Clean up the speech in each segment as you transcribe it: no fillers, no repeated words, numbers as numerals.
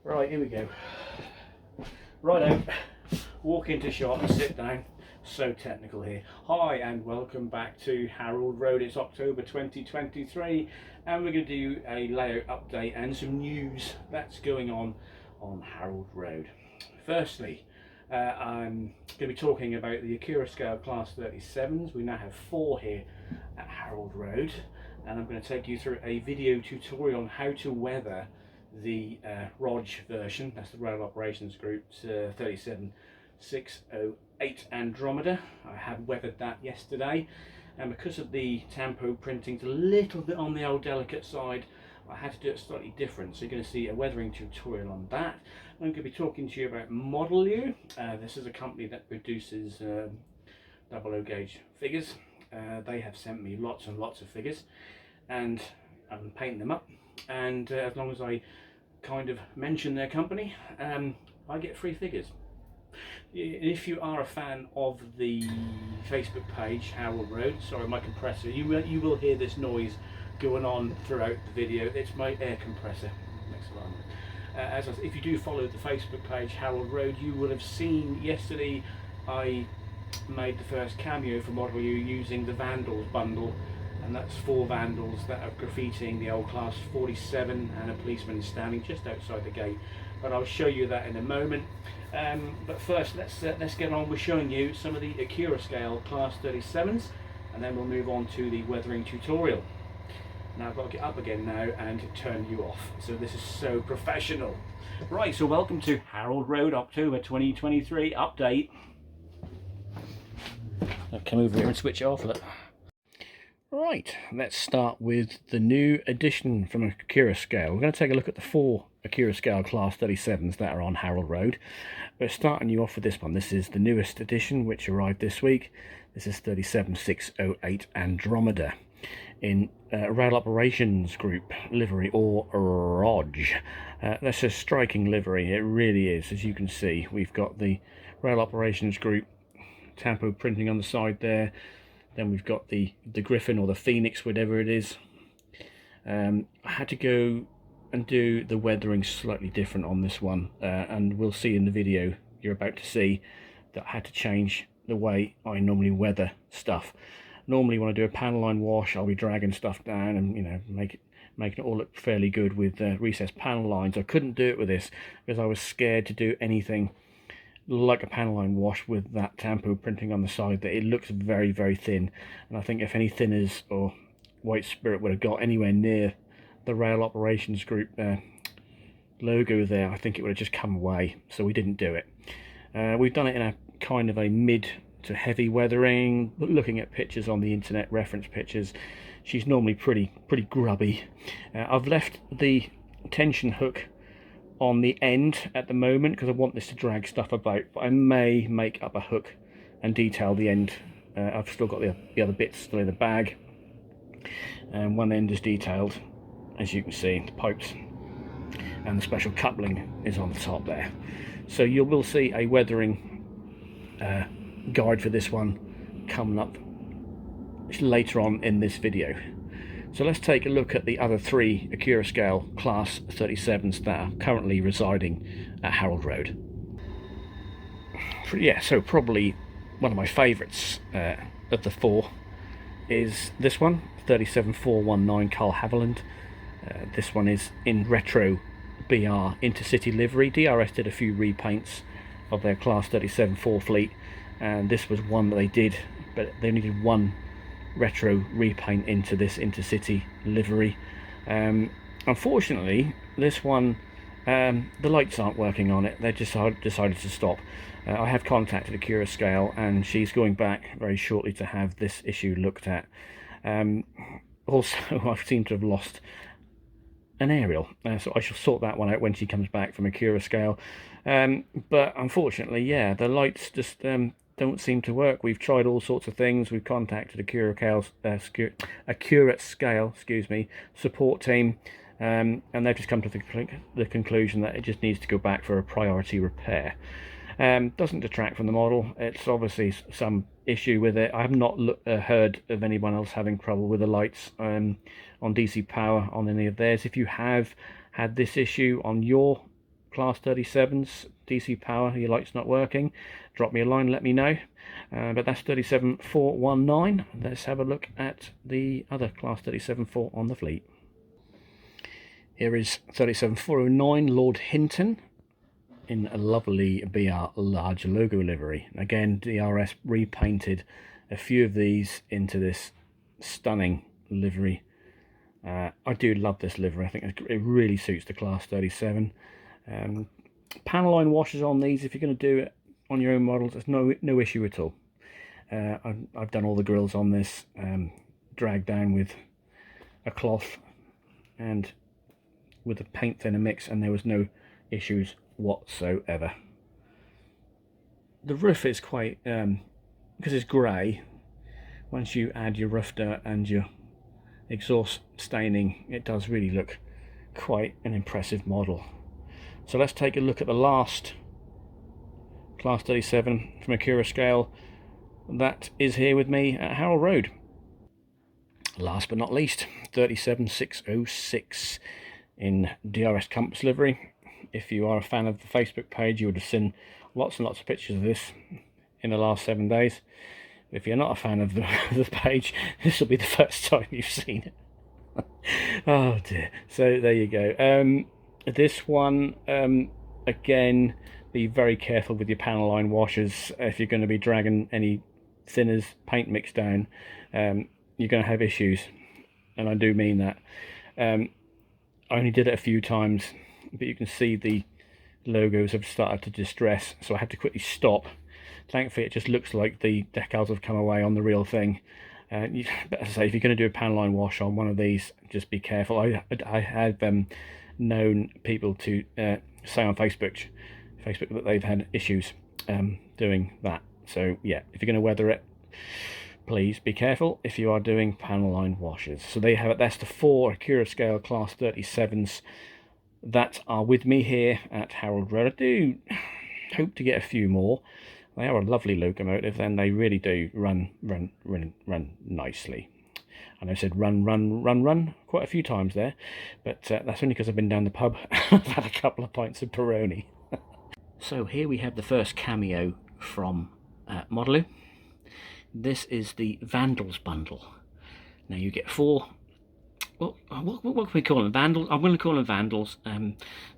Right, here we go. Righto, walk into shot and sit down. So technical here. Hi and welcome back to Harold Road. It's October 2023 and we're going to do a layout update and some news that's going on Harold Road. Firstly, I'm going to be talking about the Accurascale Class 37s. We now have 4 here at Harold Road, and I'm going to take you through a video tutorial on how to weather the ROG version, that's the Rail Operations Group's 37608 Andromeda. I had weathered that yesterday, and because of the tampo printing's a little bit on the old delicate side, I had to do it slightly different. So you're going to see a weathering tutorial on that. I'm going to be talking to you about Modelu. This is a company that produces 00 gauge figures. They have sent me lots and lots of figures, and I'm painting them up. And as long as I kind of mention their company, I get free figures. If you are a fan of the Facebook page Harold Road, sorry, my compressor, you will hear this noise going on throughout the video. It's my air compressor. Next alarm. If you do follow the Facebook page Harold Road, you will have seen yesterday I made the first cameo for Modelu using the Vandals bundle, and that's 4 Vandals that are graffitiing the old Class 47 and a policeman standing just outside the gate. But I'll show you that in a moment. But first, let's get on with showing you some of the Accurascale Class 37s, and then we'll move on to the weathering tutorial. Now I've got to get up again now and turn you off. So this is so professional. Right, so welcome to Harold Road October 2023 update. I'll come over here and switch it off. Look. Right, let's start with the new edition from Accurascale. We're going to take a look at the 4 Accurascale Class 37s that are on Harold Road. We're starting you off with this one. This is the newest edition, which arrived this week. This is 37608 Andromeda in Rail Operations Group livery, or ROG. That's a striking livery, it really is. As you can see, we've got the Rail Operations Group tampo printing on the side there. Then we've got the Griffin or the Phoenix, whatever it is. I had to go and do the weathering slightly different on this one, and we'll see in the video you're about to see that I had to change the way I normally weather stuff. Normally when I do a panel line wash, I'll be dragging stuff down and, you know, making it all look fairly good with recessed panel lines. I couldn't do it with this because I was scared to do anything like a panel line wash with that tampo printing on the side, that it looks very, very thin. And I think if any thinners or white spirit would have got anywhere near the Rail Operations Group logo there, I think it would have just come away. So we didn't do it. We've done it in a kind of a mid to heavy weathering. Looking at pictures on the internet, reference pictures, she's normally pretty grubby. I've left the tension hook on the end at the moment because I want this to drag stuff about, but I may make up a hook and detail the end. I've still got the other bits still in the bag, and one end is detailed, as you can see, the pipes and the special coupling is on the top there. So you will see a weathering guide for this one coming up later on in this video. So let's take a look at the other 3 Accurascale Class 37s that are currently residing at Harold Road. Yeah, so probably one of my favourites of the 4 is this one, 37419 Carl Havland. This one is in retro BR Intercity livery. DRS did a few repaints of their Class 37-4 fleet, and this was one that they did, but they only did one retro repaint into this Intercity livery. Unfortunately, this one, the lights aren't working on it. They decided to stop. I have contacted Accurascale, and she's going back very shortly to have this issue looked at. Also, I seem to have lost an aerial, so I shall sort that one out when she comes back from Accurascale. But unfortunately, yeah, the lights just don't seem to work. We've tried all sorts of things. We've contacted Accurascale, excuse me, support team, and they've just come to the conclusion that it just needs to go back for a priority repair. Doesn't detract from the model. It's obviously some issue with it. I have not heard of anyone else having trouble with the lights on DC Power on any of theirs. If you have had this issue on your Class 37s, DC power, your light's not working, drop me a line, let me know. But that's 37419. Let's have a look at the other Class 374 on the fleet. Here is 37409 Lord Hinton in a lovely BR large logo livery. Again, DRS repainted a few of these into this stunning livery. I do love this livery. I think it really suits the Class 37. Panel line washers on these, if you're going to do it on your own models, there's no issue at all. I've done all the grills on this, dragged down with a cloth and with a paint thinner mix, and there was no issues whatsoever. The roof is quite, because it's grey, once you add your roof dirt and your exhaust staining, it does really look quite an impressive model. So let's take a look at the last Class 37 from Accurascale that is here with me at Harold Road. Last but not least, 37606 in DRS Compass livery. If you are a fan of the Facebook page, you would have seen lots and lots of pictures of this in the last 7 days. If you're not a fan of the page, this will be the first time you've seen it. Oh dear. So there you go. This one, again, be very careful with your panel line washers. If you're going to be dragging any thinners, paint mix down, you're going to have issues, and I do mean that. I only did it a few times, but you can see the logos have started to distress, so I had to quickly stop. Thankfully, it just looks like the decals have come away on the real thing. But as I say, if you're going to do a panel line wash on one of these, just be careful. I have known people to say on Facebook that they've had issues doing that. So yeah, if you're going to weather it, please be careful if you are doing panel line washes. So there you have it. That's the 4 Accurascale Class 37s that are with me here at Harold Road. I do hope to get a few more. They are a lovely locomotive, and they really do run nicely. And I said run quite a few times there, but that's only because I've been down the pub. I've had a couple of pints of Peroni. So here we have the first cameo from Modelu. This is the Vandals bundle. Now you get 4. Well, what can we call them? Vandals. I'm going to call them Vandals.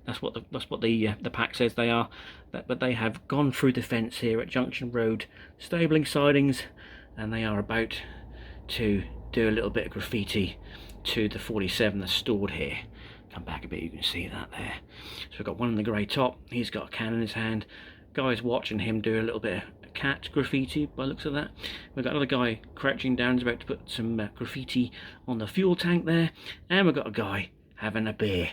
That's what the pack says they are. But they have gone through the fence here at Junction Road, stabling sidings, and they are about to do a little bit of graffiti to the 47 that's stored here. Come back a bit, you can see that there. So we've got one in the grey top. He's got a can in his hand. Guy's watching him do a little bit of cat graffiti by the looks of that. We've got another guy crouching down, he's about to put some graffiti on the fuel tank there, and we've got a guy having a beer.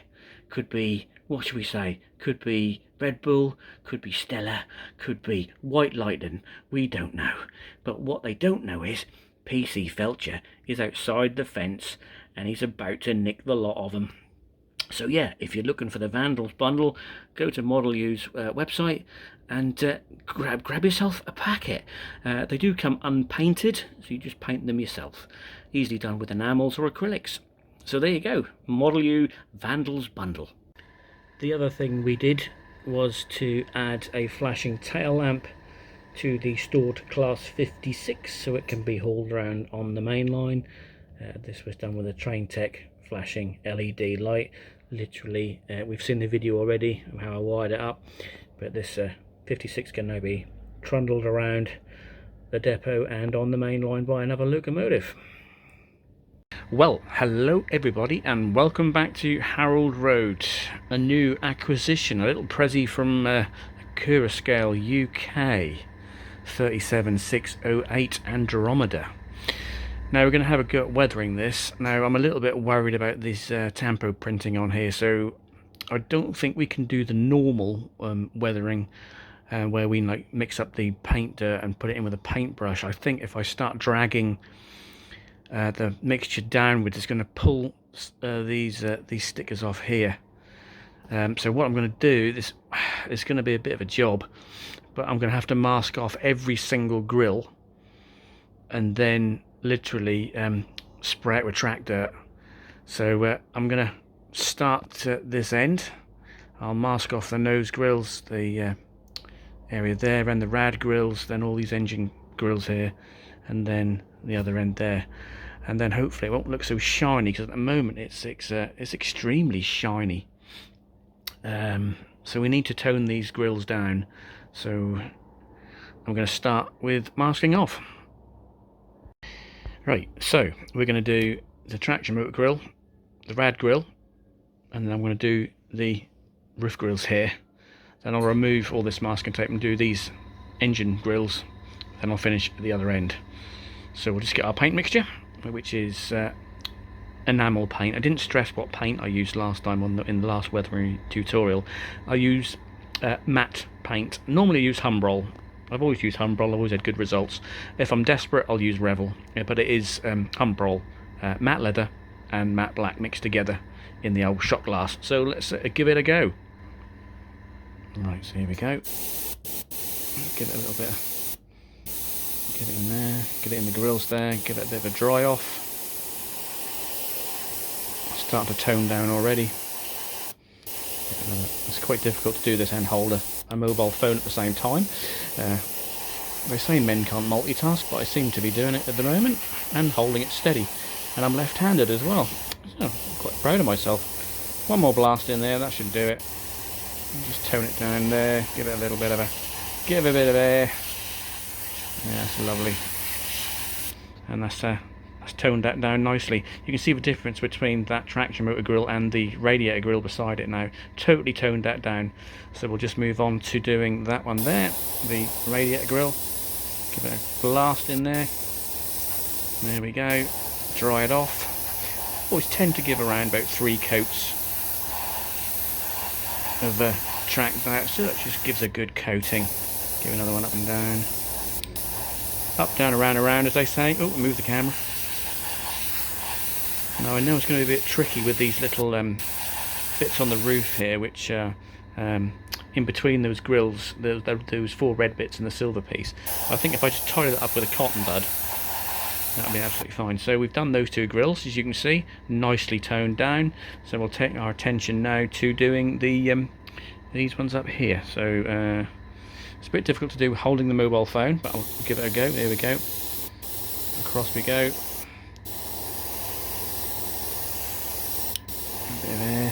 Could be, what should we say, could be Red Bull, could be Stella, could be White Lightning, we don't know. But what they don't know is PC Felcher is outside the fence and he's about to nick the lot of them. So yeah, if you're looking for the Vandals bundle, go to Modelu's website and grab yourself a packet. They do come unpainted, so you just paint them yourself. Easily done with enamels or acrylics. So there you go, Modelu Vandals bundle. The other thing we did was to add a flashing tail lamp to the stored Class 56 so it can be hauled around on the main line. This was done with a Train Tech flashing LED light. Literally, we've seen the video already of how I wired it up, but this 56 can now be trundled around the depot and on the main line by another locomotive. Well, hello everybody and welcome back to Harold Road. A new acquisition, a little prezi from Accurascale UK, 37608 Andromeda. Now we're going to have a go at weathering this. Now I'm a little bit worried about this tampo printing on here, so I don't think we can do the normal weathering where we like mix up the paint dirt and put it in with a paintbrush. I think if I start dragging the mixture downwards, it's going to pull these stickers off here. So what I'm going to do, this is going to be a bit of a job, but I'm going to have to mask off every single grill and then literally spray it with track dirt. So I'm going to start this end. I'll mask off the nose grills, the area there, and the rad grills, then all these engine grills here, and then the other end there, and then hopefully it won't look so shiny, because at the moment it's extremely shiny. So we need to tone these grills down. So I'm going to start with masking off. Right, so we're going to do the traction motor grill, the rad grill, and then I'm going to do the roof grills here. Then I'll remove all this masking tape and do these engine grills. Then I'll finish at the other end. So we'll just get our paint mixture, which is enamel paint. I didn't stress what paint I used last time in the last weathering tutorial. I use matte paint. Normally I use Humbrol. I've always used Humbrol. I've always had good results. If I'm desperate, I'll use Revel. But it is Humbrol, matte leather and matte black mixed together in the old shot glass. So let's give it a go. Right, so here we go. Give it a little bit. Get it in there. Get it in the grills there. Give it a bit of a dry off. Start to tone down already. It's quite difficult to do this and hold a mobile phone at the same time. They say men can't multitask, but I seem to be doing it at the moment and holding it steady. And I'm left-handed as well. So I'm quite proud of myself. One more blast in there, that should do it. Just tone it down there, give it a little bit of give a bit of air. Yeah, that's lovely. And that's toned that down nicely. You can see the difference between that traction motor grill and the radiator grill beside it now. Totally toned that down. So we'll just move on to doing that one there, the radiator grill. Give it a blast in there. There we go. Dry it off. Always tend to give around about 3 coats of track that, so it just gives a good coating. Give another one up and down. Up, down, around, as they say. Oh, move the camera. Now I know it's going to be a bit tricky with these little bits on the roof here, which in between those grills, those 4 red bits and the silver piece. I think if I just tie that up with a cotton bud, that'll be absolutely fine. So we've done those 2 grills, as you can see, nicely toned down. So we'll take our attention now to doing the these ones up here. So it's a bit difficult to do holding the mobile phone, but I'll give it a go. Here we go. Across we go. A bit of air.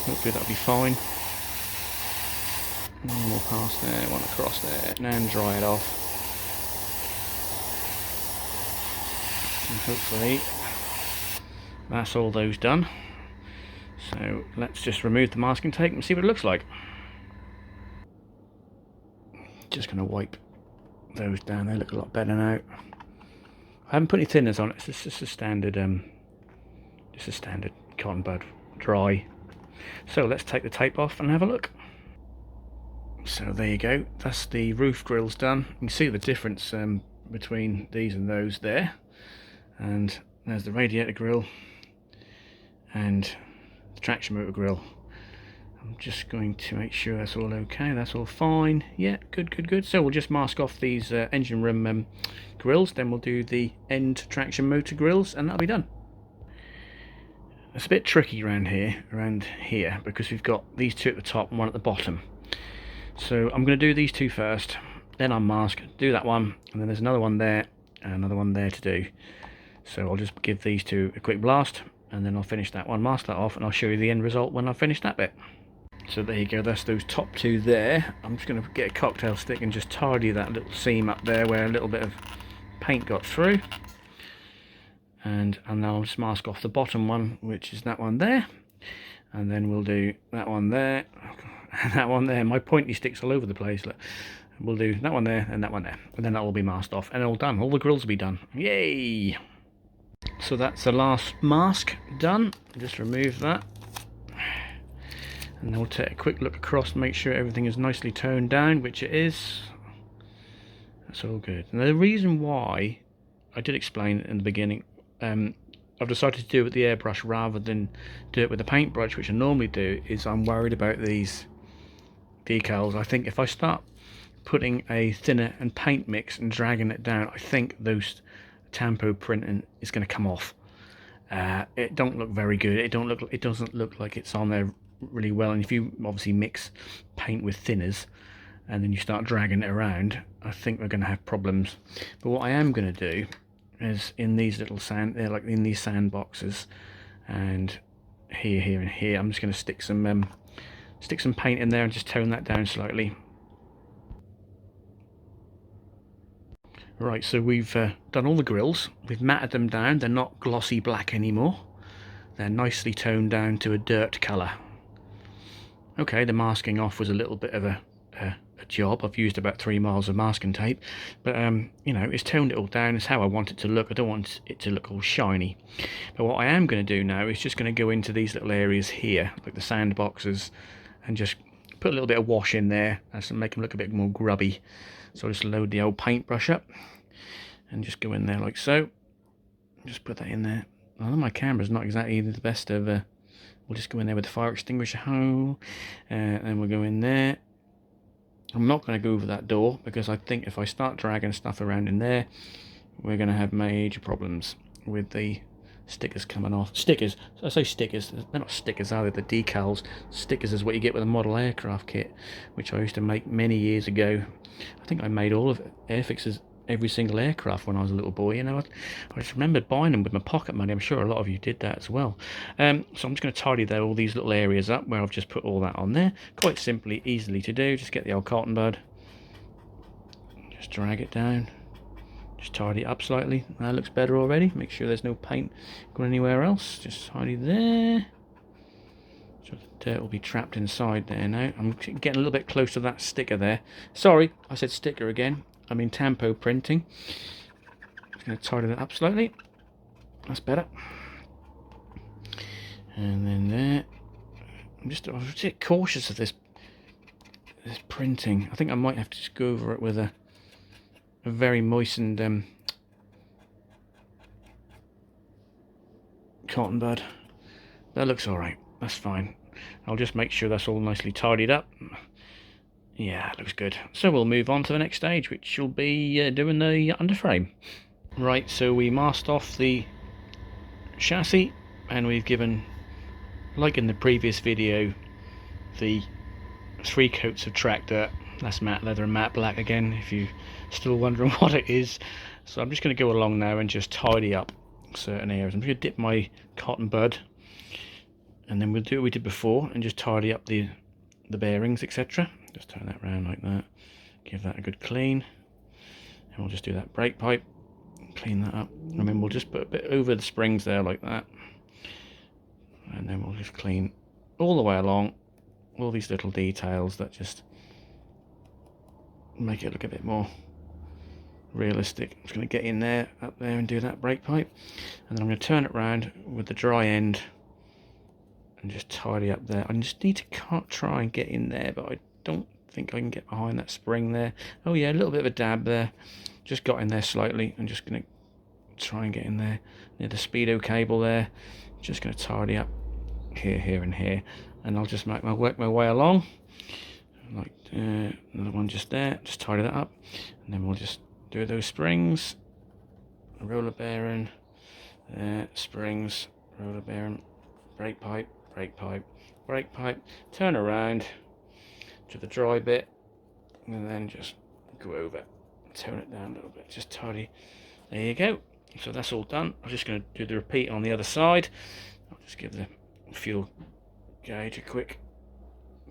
Hopefully that'll be fine. One more pass there, one across there, and dry it off. And hopefully that's all those done. So let's just remove the masking tape and see what it looks like. Just going to wipe those down. They look a lot better now. I haven't put any thinners on it. It's just a standard cotton bud, dry. So let's take the tape off and have a look. So there you go. That's the roof grills done. You can see the difference between these and those there. And there's the radiator grill and the traction motor grill. I'm just going to make sure that's all okay. That's all fine. Yeah, good. So we'll just mask off these engine room grills, then we'll do the end traction motor grills, and that'll be done. It's a bit tricky around here, because we've got these 2 at the top and one at the bottom. So I'm going to do these 2 first, then I'll mask, do that one, and then there's another one there and another one there to do. So I'll just give these 2 a quick blast, and then I'll finish that one, mask that off, and I'll show you the end result when I've finished that bit. So there you go, that's those top 2 there. I'm just going to get a cocktail stick and just tidy that little seam up there where a little bit of paint got through. And then I'll just mask off the bottom one, which is that one there. And then we'll do that one there, and that one there. My pointy stick's all over the place. Look. We'll do that one there and that one there. And then that will be masked off and all done. All the grills will be done. Yay! So that's the last mask done. Just remove that. And then we'll take a quick look across and make sure everything is nicely toned down, which it is. That's all good. And the reason why, I did explain in the beginning, I've decided to do it with the airbrush rather than do it with the paintbrush, which I normally do, is I'm worried about these decals. I think if I start putting a thinner and paint mix and dragging it down, I think those tampo printing is going to come off. It don't look very good. It doesn't look like it's on there really well. And if you obviously mix paint with thinners and then you start dragging it around, I think we're going to have problems. But what I am going to do is in these little sand, like in these sand boxes, and here and here, I'm just going to stick some paint in there and just tone that down slightly. Right, so we've done all the grills, we've matted them down, they're not glossy black anymore, they're nicely toned down to a dirt colour. Okay, the masking off was a little bit of a job. I've used about 3 miles of masking tape, but you know, it's toned it all down. It's how I want it to look. I don't want it to look all shiny. But what I am going to do now is just going to go into these little areas here, like the sand boxes, and just put a little bit of wash in there and make them look a bit more grubby. So I'll just load the old paintbrush up and just go in there like so. Just put that in there. I know my camera's not exactly the best of we'll just go in there with the fire extinguisher hole, and we'll go in there. I'm not going to go over that door because I think if I start dragging stuff around in there, we're going to have major problems with the stickers coming off. Stickers, I say stickers, they're not stickers, are they? The decals. Stickers is what you get with a model aircraft kit, which I used to make many years ago. I think I made all of Airfix's every single aircraft when I was a little boy, you know. I just remember buying them with my pocket money. I'm sure a lot of you did that as well. So I'm just going to tidy all these little areas up where I've just put all that on there. Quite simply, easily to do. Just get the old cotton bud, just drag it down, just tidy it up slightly. That looks better already. Make sure there's no paint going anywhere else. Just tidy there. So the dirt will be trapped inside there now. I'm getting a little bit close to that sticker there. Sorry, I said sticker again. I mean tampo printing. Just going to tidy that up slightly. That's better. And then there. I'm just a bit cautious of this printing. I think I might have to just go over it with a very moistened cotton bud. That looks alright. That's fine. I'll just make sure that's all nicely tidied up. Yeah, it looks good. So we'll move on to the next stage, which will be doing the underframe. Right, so we masked off the chassis, and we've given, like in the previous video, the 3 coats of track dirt. That's matte leather and matte black again, if you're still wondering what it is. So I'm just going to go along now and just tidy up certain areas. I'm going to dip my cotton bud, and then we'll do what we did before and just tidy up the bearings, etc. Just turn that round like that, give that a good clean, and we'll just do that brake pipe, clean that up, and then we'll just put a bit over the springs there like that, and then we'll just clean all the way along all these little details that just make it look a bit more realistic. I'm just going to get in there, up there, and do that brake pipe, and then I'm going to turn it round with the dry end and just tidy up there. I just need to try and get in there, but I don't think I can get behind that spring there. Oh yeah, a little bit of a dab there. Just got in there slightly. I'm just going to try and get in there near the speedo cable there. Just going to tidy up here and here, and I'll just work my way along. Like another one just there. Just tidy that up, and then we'll just do those springs, roller bearing, springs, roller bearing, brake pipe, brake pipe, brake pipe, turn around to the dry bit, and then just go over, tone it down a little bit, just tidy. There you go. So that's all done. I'm just going to do the repeat on the other side. I'll just give the fuel gauge a quick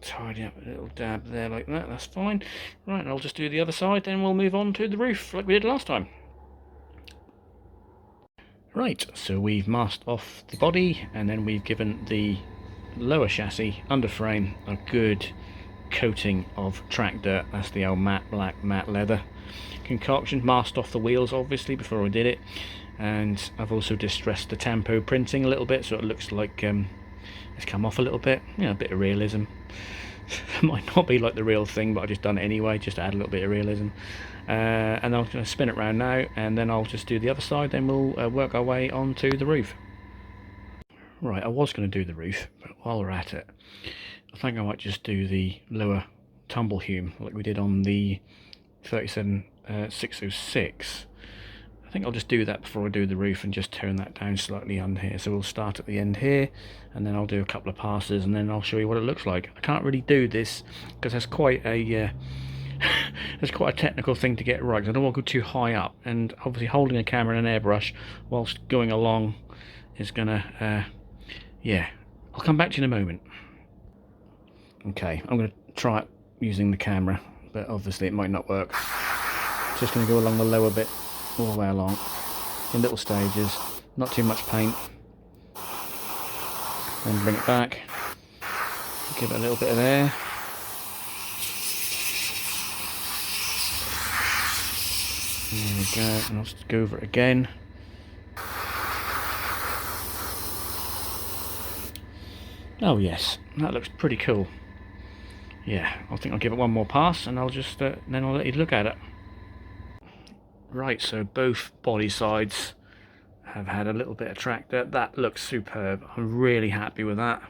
tidy up, a little dab there like that. That's fine. Right, I'll just do the other side, then we'll move on to the roof like we did last time. Right, so we've masked off the body, and then we've given the lower chassis underframe a good coating of track dirt. That's the old matte black, matte leather concoction. Masked off the wheels obviously before I did it, and I've also distressed the tampo printing a little bit so it looks like it's come off a little bit, you know, a bit of realism. It might not be like the real thing, but I've just done it anyway, just to add a little bit of realism. And I'm going to spin it around now, and then I'll just do the other side, then we'll work our way onto the roof. Right, I was going to do the roof, but while we're at it, I think I might just do the lower tumble hume like we did on the 37606. I think I'll just do that before I do the roof and just turn that down slightly under here. So we'll start at the end here, and then I'll do a couple of passes, and then I'll show you what it looks like. I can't really do this because that's quite a it's quite a technical thing to get right, because I don't want to go too high up, and obviously holding a camera and an airbrush whilst going along is gonna yeah, I'll come back to you in a moment. Okay, I'm going to try it using the camera, but obviously it might not work. Just going to go along the lower bit all the way along in little stages, not too much paint, then bring it back, give it a little bit of air, there we go, and I'll just go over it again. Oh yes, that looks pretty cool. Yeah, I think I'll give it one more pass, and I'll just then I'll let you look at it. Right, so both body sides have had a little bit of tractor. That looks superb. I'm really happy with that.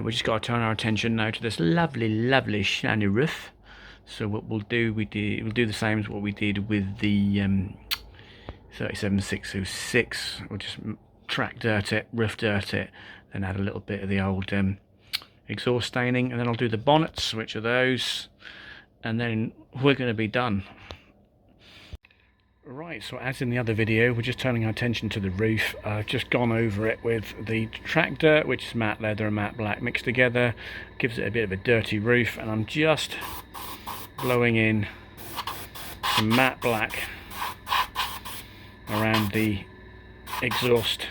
We just got to turn our attention now to this lovely shiny roof. So what we'll do, we'll do the same as what we did with the 37606. We'll just track dirt it, roof dirt it, then add a little bit of the old exhaust staining, and then I'll do the bonnets, which are those, and then we're going to be done. Right, so as in the other video, we're just turning our attention to the roof. I've just gone over it with the track dirt, which is matte leather and matte black mixed together. Gives it a bit of a dirty roof, and I'm just blowing in some matte black around the exhaust.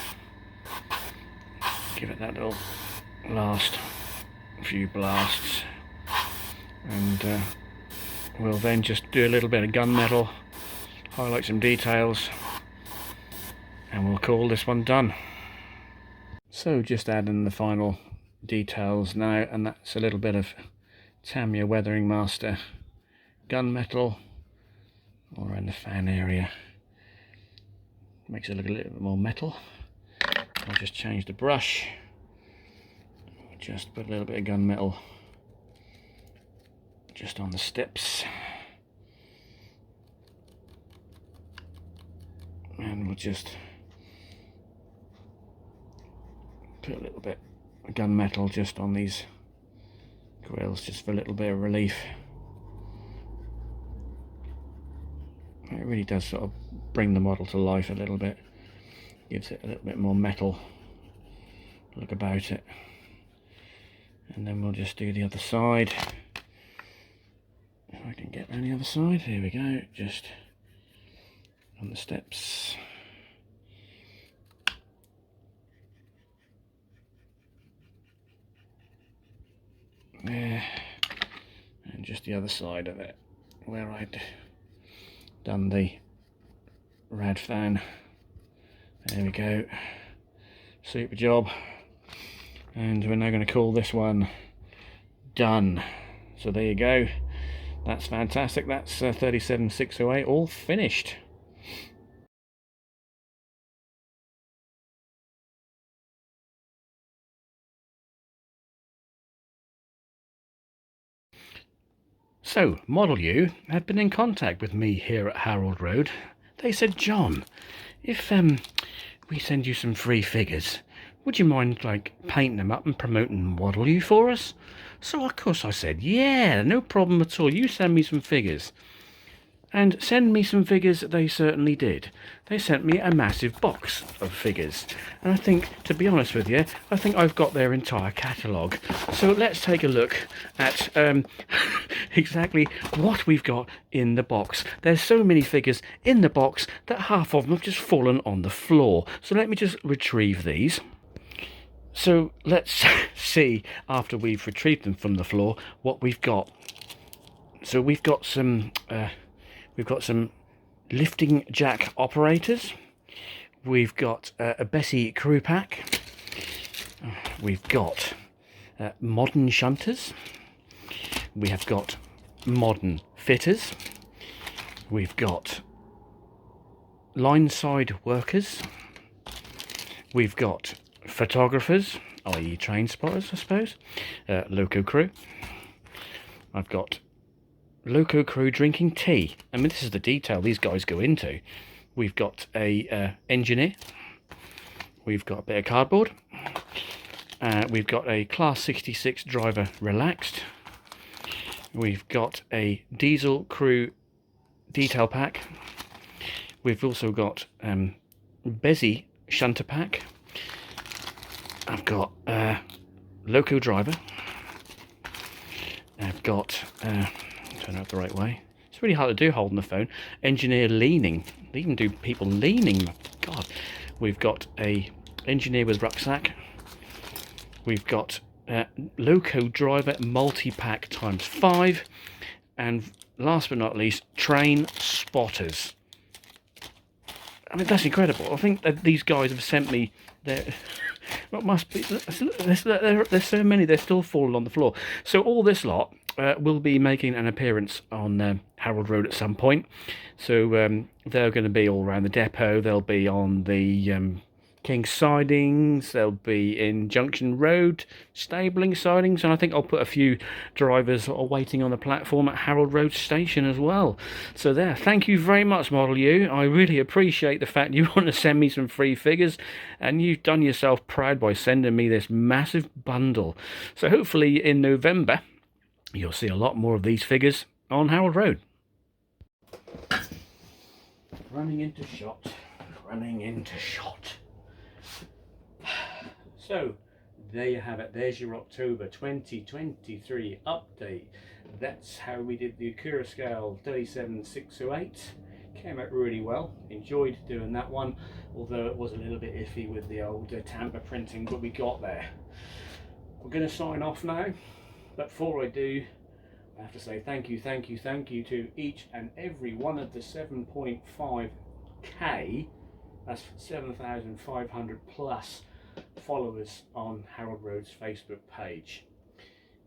Give it that little last few blasts, and we'll then just do a little bit of gunmetal, highlight some details, and we'll call this one done. So just adding the final details now, and that's a little bit of Tamiya Weathering Master gunmetal all around the fan area. Makes it look a little bit more metal. I'll just change the brush, just put a little bit of gunmetal just on the steps, and we'll just put a little bit of gunmetal just on these grills, just for a little bit of relief. It really does sort of bring the model to life a little bit, gives it a little bit more metal look about it. And then we'll just do the other side. If I can get around the other side, here we go, just on the steps. There, and just the other side of it, where I'd done the rad fan. There we go, super job. And we're now going to call this one done. So there you go, that's fantastic. That's 37608 all finished. So Modelu have been in contact with me here at Harold Road. They said, John, if we send you some free figures, would you mind like painting them up and promoting Modelu for us? So of course I said, yeah, no problem at all, you send me some figures. And send me some figures they certainly did. They sent me a massive box of figures. And I think, to be honest with you, I think I've got their entire catalogue. So let's take a look at exactly what we've got in the box. There's so many figures in the box that half of them have just fallen on the floor. So let me just retrieve these. So let's see, after we've retrieved them from the floor, what we've got. So we've got some lifting jack operators. We've got a Bessie crew pack. We've got modern shunters. We have got modern fitters. We've got line side workers. We've got photographers, i.e. train spotters, I suppose. Loco crew. I've got Loco crew drinking tea. I mean, this is the detail these guys go into. We've got a engineer. We've got a bit of cardboard. We've got a Class 66 driver relaxed. We've got a diesel crew detail pack. We've also got Bezzy shunter pack. I've got loco driver. I've got turn it up the right way. It's really hard to do holding the phone. Engineer leaning. They even do people leaning. God. We've got a engineer with rucksack. We've got loco driver multi-pack ×5, and last but not least, train spotters. I mean, that's incredible. I think that these guys have sent me their what must be there's so many, they're still falling on the floor. So all this lot will be making an appearance on Harold Road at some point. So they're going to be all around the depot. They'll be on the King's sidings, they'll be in Junction Road stabling sidings, and I think I'll put a few drivers waiting on the platform at Harold Road Station as well. So there, thank you very much, Modelu. I really appreciate the fact you want to send me some free figures, and you've done yourself proud by sending me this massive bundle. So hopefully in November you'll see a lot more of these figures on Harold Road. Running into shot. So, there you have it. There's your October 2023 update. That's how we did the Accurascale 37608. Came out really well. Enjoyed doing that one, although it was a little bit iffy with the old tamper printing, but we got there. We're going to sign off now, but before I do, I have to say thank you to each and every one of the 7.5k, that's 7,500 plus followers on Harold Road's Facebook page.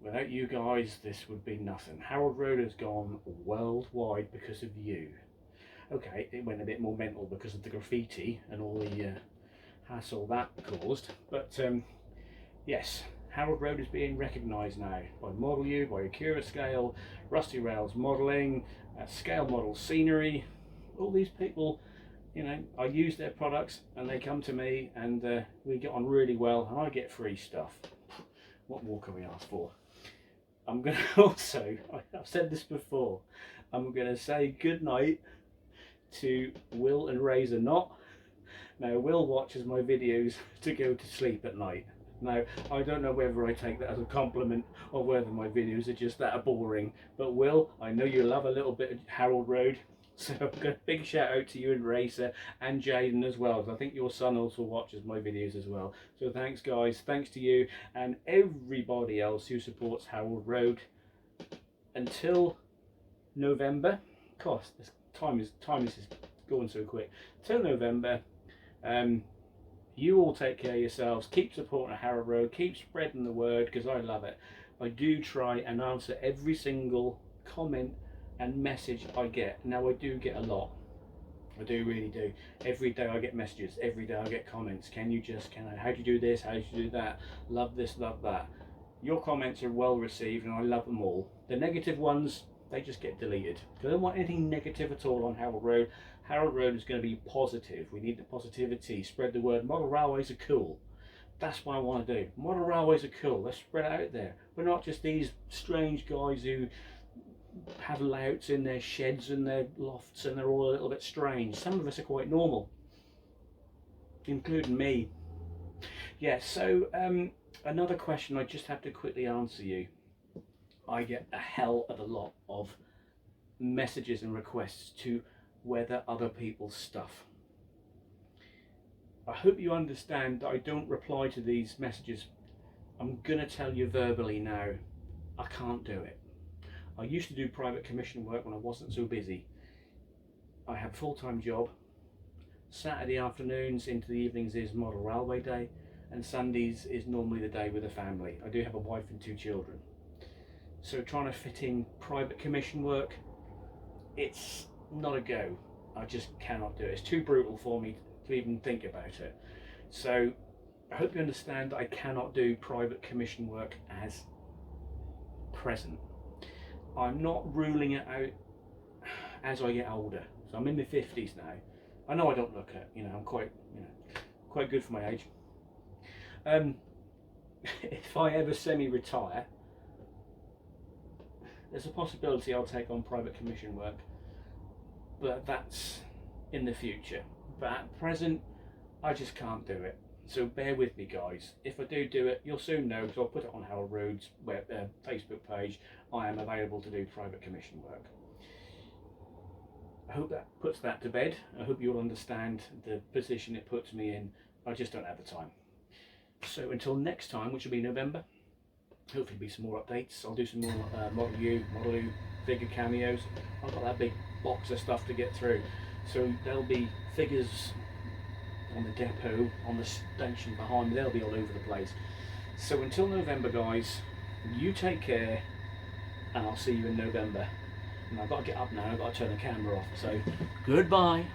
Without you guys, this would be nothing. Harold Road has gone worldwide because of you. Okay, it went a bit more mental because of the graffiti and all the hassle that caused, but yes, Harold Road is being recognised now by Modelu, by Accurascale, Rusty Rails Modelling, Scale Model Scenery. All these people, you know, I use their products and they come to me, and we get on really well, and I get free stuff. What more can we ask for? I'm going to also, I've said this before, I'm going to say good night to Will and Razor Knot. Now, Will watches my videos to go to sleep at night. Now, I don't know whether I take that as a compliment or whether my videos are just that boring, but Will, I know you love a little bit of Harold Road. So I've got a big shout out to you and Racer and Jaden as well, because I think your son also watches my videos as well. So thanks guys, thanks to you and everybody else who supports Harold Road. Until November, gosh, this time is going so quick. Till November, you all take care of yourselves, keep supporting Harold Road, keep spreading the word, because I love it. I do try and answer every single comment and message I get. Now, I do get a lot. I do, really do. Every day I get messages, every day I get comments. How do you do this, how do you do that? Love this, love that. Your comments are well received and I love them all. The negative ones, they just get deleted. I don't want anything negative at all on Harold Road. Harold Road is going to be positive. We need the positivity. Spread the word. Model railways are cool. That's what I want to do. Model railways are cool. Let's spread it out there. We're not just these strange guys who have layouts in their sheds and their lofts and they're all a little bit strange. Some of us are quite normal, including me. Yeah, so another question I just have to quickly answer you. I get a hell of a lot of messages and requests to weather other people's stuff. I hope you understand that I don't reply to these messages. I'm gonna tell you verbally now, I can't do it. I used to do private commission work when I wasn't so busy. I have a full-time job. Saturday afternoons into the evenings is model railway day, and Sundays is normally the day with the family. I do have a wife and 2 children. So trying to fit in private commission work, it's not a go. I just cannot do it. It's too brutal for me to even think about it. So I hope you understand that I cannot do private commission work as present. I'm not ruling it out as I get older. So I'm in my 50s now. I know I don't look it. You know, I'm quite, you know, quite good for my age. If I ever semi-retire, there's a possibility I'll take on private commission work, but that's in the future. But at present, I just can't do it. So bear with me, guys. If I do it, you'll soon know, because I'll put it on Harold Road's Facebook page. I am available to do private commission work. I hope that puts that to bed. I hope you'll understand the position it puts me in. I just don't have the time. So until next time, which will be November, hopefully be some more updates. I'll do some more Modelu figure cameos. I've got that big box of stuff to get through. So there'll be figures on the depot, on the station behind me, they'll be all over the place. So until November, guys, you take care, and I'll see you in November. And I've got to get up now, I've got to turn the camera off. So goodbye.